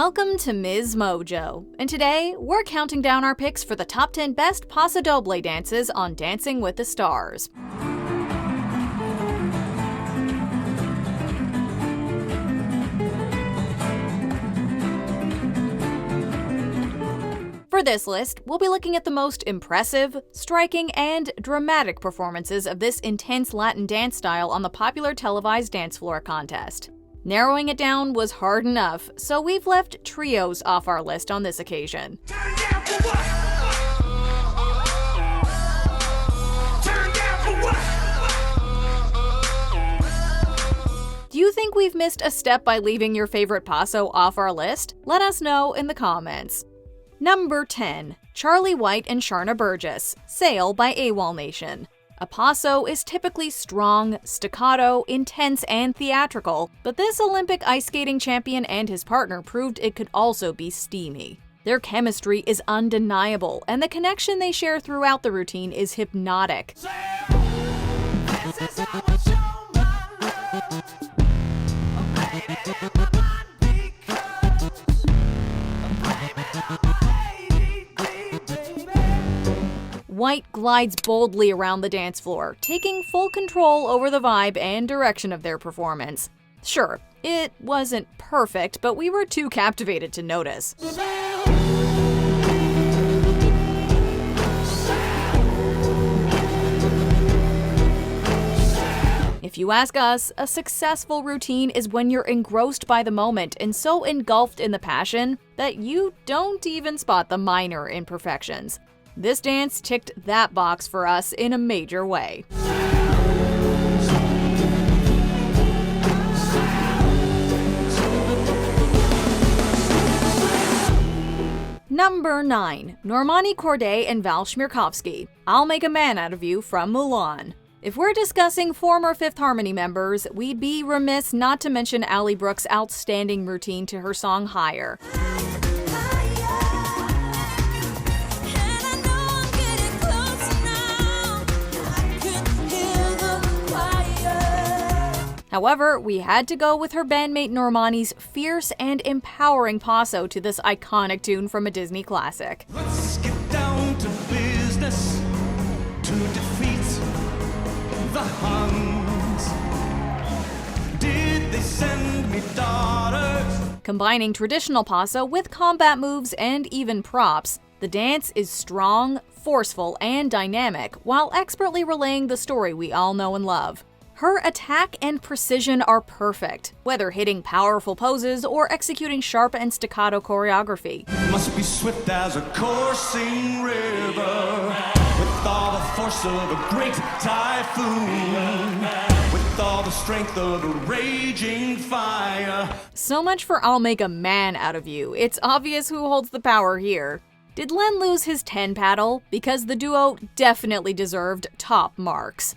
Welcome to MsMojo, and today we're counting down our picks for the top 10 best Paso Doble dances on Dancing with the Stars. For this list, we'll be looking at the most impressive, striking, and dramatic performances of this intense Latin dance style on the popular televised dance floor contest. Narrowing it down was hard enough, so we've left trios off our list on this occasion. Do you think we've missed a step by leaving your favorite paso off our list? Let us know in the comments. Number 10. Charlie White and Sharna Burgess, Sail by AWOL Nation. A paso is typically strong, staccato, intense, and theatrical, but this Olympic ice skating champion and his partner proved it could also be steamy. Their chemistry is undeniable, and the connection they share throughout the routine is hypnotic. White glides boldly around the dance floor, taking full control over the vibe and direction of their performance. Sure, it wasn't perfect, but we were too captivated to notice. If you ask us, a successful routine is when you're engrossed by the moment and so engulfed in the passion that you don't even spot the minor imperfections. This dance ticked that box for us in a major way. Number 9. Normani Corday and Val Chmerkovskiy, I'll Make a Man Out of You from Mulan. If we're discussing former Fifth Harmony members, we'd be remiss not to mention Ally Brooks' outstanding routine to her song Higher. However, we had to go with her bandmate Normani's fierce and empowering paso to this iconic tune from a Disney classic. Let's get down to business to defeat the Huns. Did they send me daughters? Combining traditional paso with combat moves and even props, the dance is strong, forceful, and dynamic, while expertly relaying the story we all know and love. Her attack and precision are perfect, whether hitting powerful poses or executing sharp and staccato choreography. Must be swift as a coursing river, with all the force of a great typhoon, with all the strength of a raging fire. So much for I'll Make a Man Out of You. It's obvious who holds the power here. Did Len lose his 10 paddle? Because the duo definitely deserved top marks.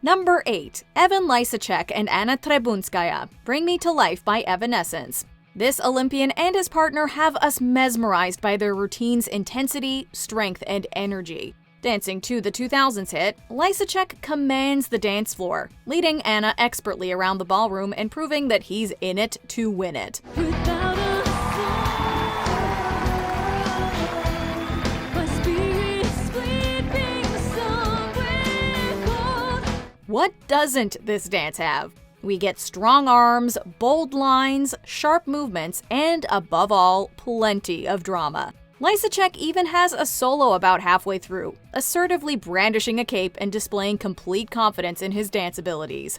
Number 8. Evan Lysacek and Anna Trebunskaya, Bring Me to Life by Evanescence. This Olympian and his partner have us mesmerized by their routine's intensity, strength, and energy. Dancing to the 2000s hit, Lysacek commands the dance floor, leading Anna expertly around the ballroom and proving that he's in it to win it. What doesn't this dance have? We get strong arms, bold lines, sharp movements, and above all, plenty of drama. Lysacek even has a solo about halfway through, assertively brandishing a cape and displaying complete confidence in his dance abilities.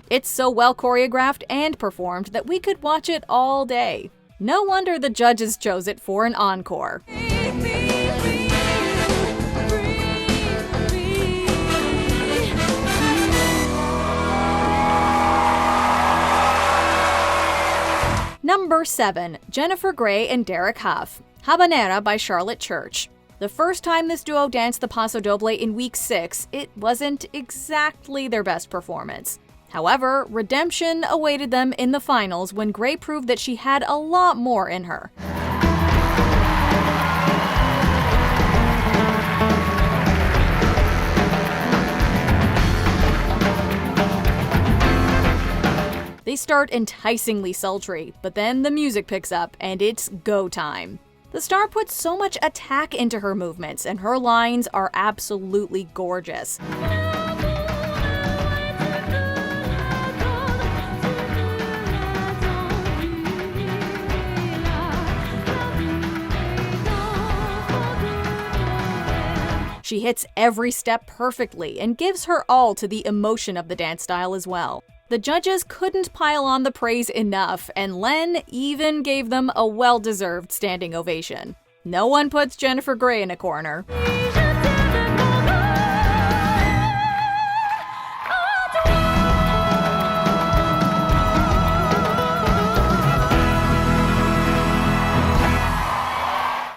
It's so well choreographed and performed that we could watch it all day. No wonder the judges chose it for an encore. Number 7. Jennifer Grey and Derek Hough, Habanera by Charlotte Church. The first time this duo danced the Paso Doble in week 6, it wasn't exactly their best performance. However, redemption awaited them in the finals when Grey proved that she had a lot more in her. They start enticingly sultry, but then the music picks up and it's go time. The star puts so much attack into her movements, and her lines are absolutely gorgeous. She hits every step perfectly and gives her all to the emotion of the dance style as well. The judges couldn't pile on the praise enough, and Len even gave them a well-deserved standing ovation. No one puts Jennifer Grey in a corner.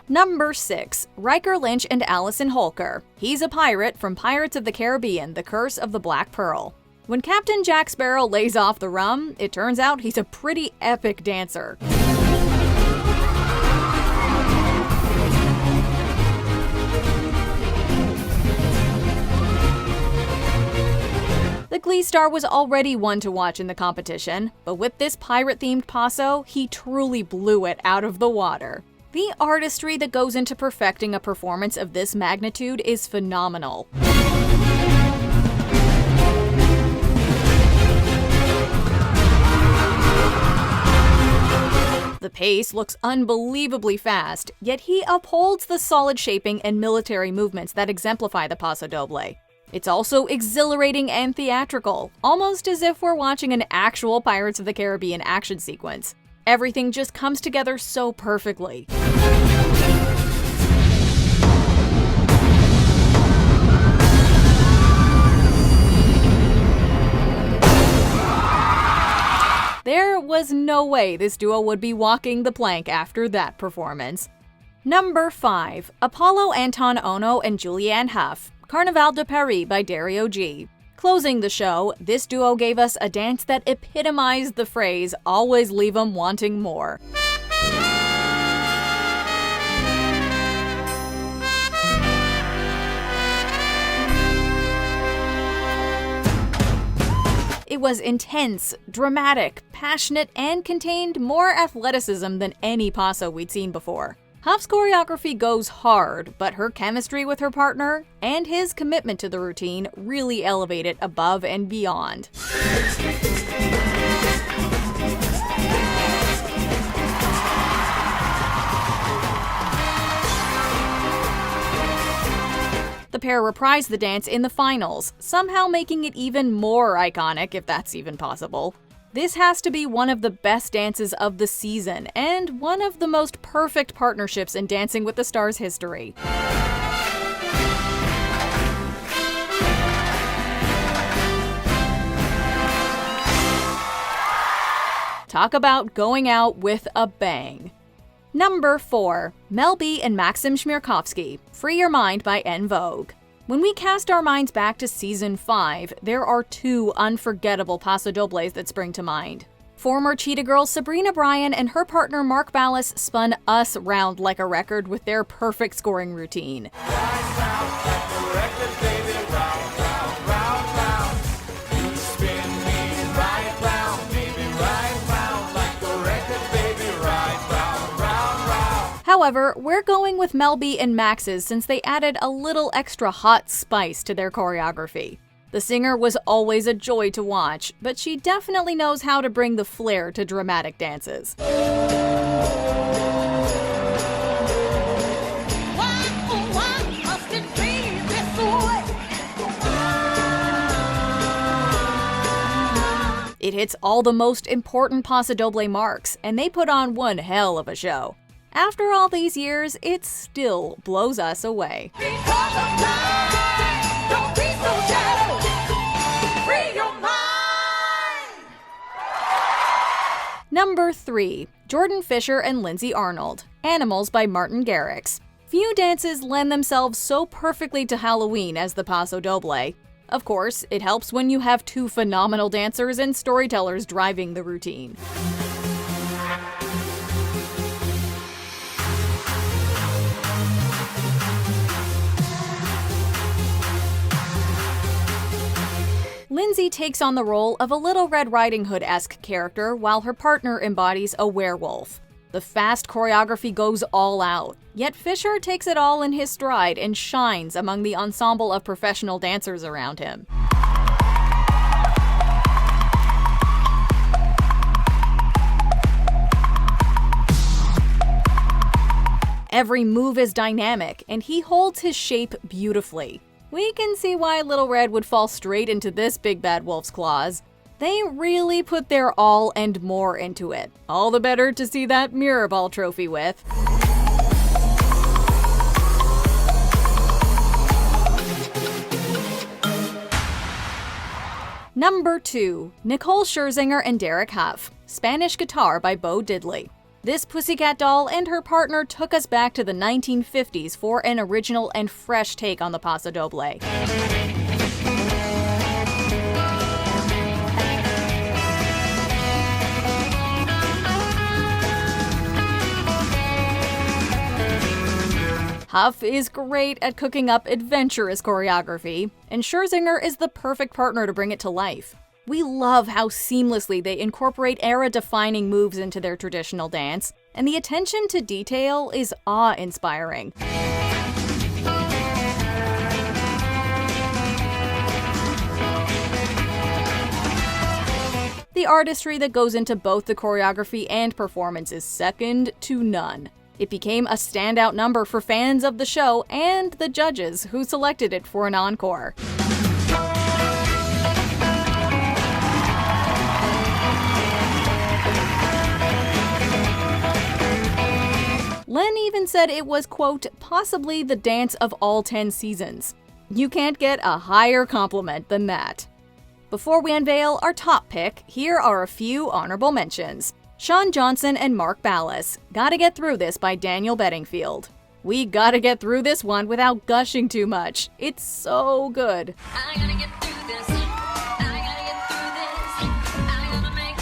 Number 6. Riker Lynch and Allison Holker. He's a pirate from Pirates of the Caribbean: The Curse of the Black Pearl. When Captain Jack Sparrow lays off the rum, it turns out he's a pretty epic dancer. The Glee star was already one to watch in the competition, but with this pirate-themed paso, he truly blew it out of the water. The artistry that goes into perfecting a performance of this magnitude is phenomenal. The pace looks unbelievably fast, yet he upholds the solid shaping and military movements that exemplify the Paso Doble. It's also exhilarating and theatrical, almost as if we're watching an actual Pirates of the Caribbean action sequence. Everything just comes together so perfectly. There was no way this duo would be walking the plank after that performance. Number 5. Apollo Anton Ono and Julianne Hough, Carnaval de Paris by Dario G. Closing the show, this duo gave us a dance that epitomized the phrase, "always leave 'em wanting more." It was intense, dramatic, passionate, and contained more athleticism than any paso we'd seen before. Hough's choreography goes hard, but her chemistry with her partner and his commitment to the routine really elevate it above and beyond. The pair reprised the dance in the finals, somehow making it even more iconic, if that's even possible. This has to be one of the best dances of the season, and one of the most perfect partnerships in Dancing with the Stars history. Talk about going out with a bang. Number 4. Mel B and Maksim Chmerkovskiy, Free Your Mind by En Vogue. When we cast our minds back to Season 5, there are 2 unforgettable Paso Dobles that spring to mind. Former Cheetah Girl Sabrina Bryan and her partner Mark Ballas spun us round like a record with their perfect scoring routine. However, we're going with Mel B and Max's since they added a little extra hot spice to their choreography. The singer was always a joy to watch, but she definitely knows how to bring the flair to dramatic dances. It hits all the most important Paso Doble marks, and they put on one hell of a show. After all these years, it still blows us away. Number 3. Jordan Fisher and Lindsay Arnold, Animals by Martin Garrix. Few dances lend themselves so perfectly to Halloween as the Paso Doble. Of course, it helps when you have 2 phenomenal dancers and storytellers driving the routine. Lindsay takes on the role of a Little Red Riding Hood-esque character while her partner embodies a werewolf. The fast choreography goes all out, yet Fisher takes it all in his stride and shines among the ensemble of professional dancers around him. Every move is dynamic, and he holds his shape beautifully. We can see why Little Red would fall straight into this big bad wolf's claws. They really put their all and more into it. All the better to see that mirror ball trophy with. Number 2. Nicole Scherzinger and Derek Hough, Spanish Guitar by Bo Diddley. This pussycat doll and her partner took us back to the 1950s for an original and fresh take on the Paso Doble. Hough is great at cooking up adventurous choreography, and Scherzinger is the perfect partner to bring it to life. We love how seamlessly they incorporate era-defining moves into their traditional dance, and the attention to detail is awe-inspiring. The artistry that goes into both the choreography and performance is second to none. It became a standout number for fans of the show and the judges who selected it for an encore. Len even said it was, quote, possibly the dance of all 10 seasons. You can't get a higher compliment than that. Before we unveil our top pick, here are a few honorable mentions. Shawn Johnson and Mark Ballas, Gotta Get Through This by Daniel Bedingfield. We gotta get through this one without gushing too much. It's so good. I gotta get through this. I gotta get through this. I gotta make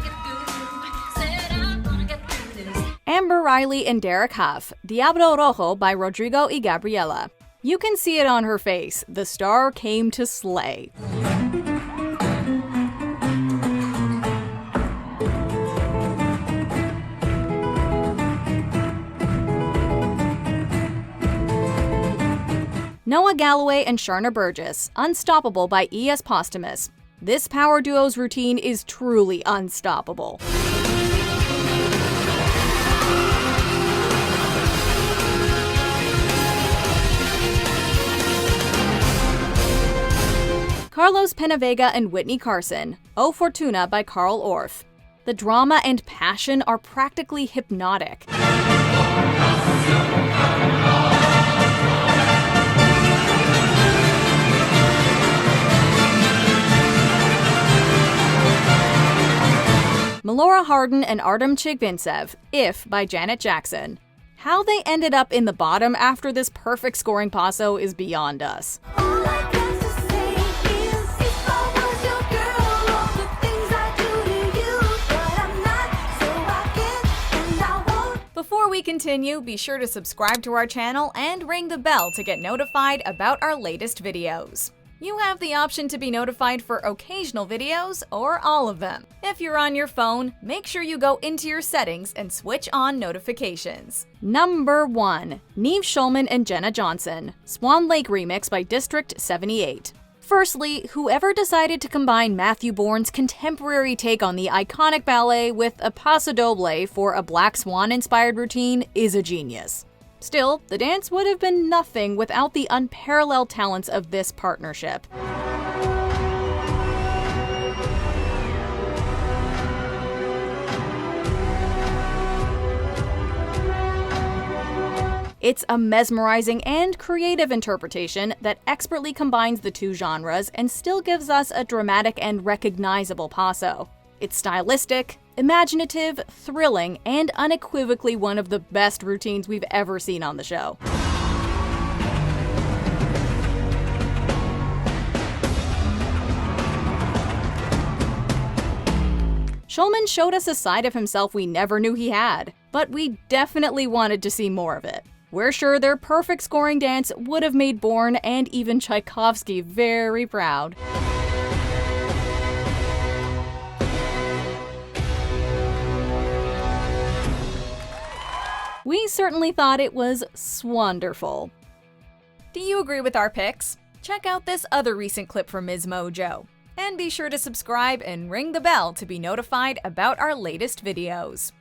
it through. Said I'm gonna get through this. Amber Riley and Derek Hough, Diablo Rojo by Rodrigo y Gabriela. You can see it on her face. The star came to slay. Noah Galloway and Sharna Burgess, Unstoppable by E.S. Posthumus. This power duo's routine is truly unstoppable. Carlos Penavega and Whitney Carson, O Fortuna by Carl Orff. The drama and passion are practically hypnotic. Melora Hardin and Artem Chigvintsev, If by Janet Jackson. How they ended up in the bottom after this perfect scoring paso is beyond us. Before we continue, be sure to subscribe to our channel and ring the bell to get notified about our latest videos. You have the option to be notified for occasional videos or all of them. If you're on your phone, make sure you go into your settings and switch on notifications. Number 1. Neve Schulman and Jenna Johnson, Swan Lake Remix by District 78. Firstly, whoever decided to combine Matthew Bourne's contemporary take on the iconic ballet with a Paso Doble for a Black Swan-inspired routine is a genius. Still, the dance would have been nothing without the unparalleled talents of this partnership. It's a mesmerizing and creative interpretation that expertly combines the two genres and still gives us a dramatic and recognizable paso. It's stylistic, imaginative, thrilling, and unequivocally one of the best routines we've ever seen on the show. Schulman showed us a side of himself we never knew he had, but we definitely wanted to see more of it. We're sure their perfect scoring dance would have made Bourne and even Chmerkovskiy very proud. We certainly thought it was swonderful. Do you agree with our picks? Check out this other recent clip from MsMojo. And be sure to subscribe and ring the bell to be notified about our latest videos.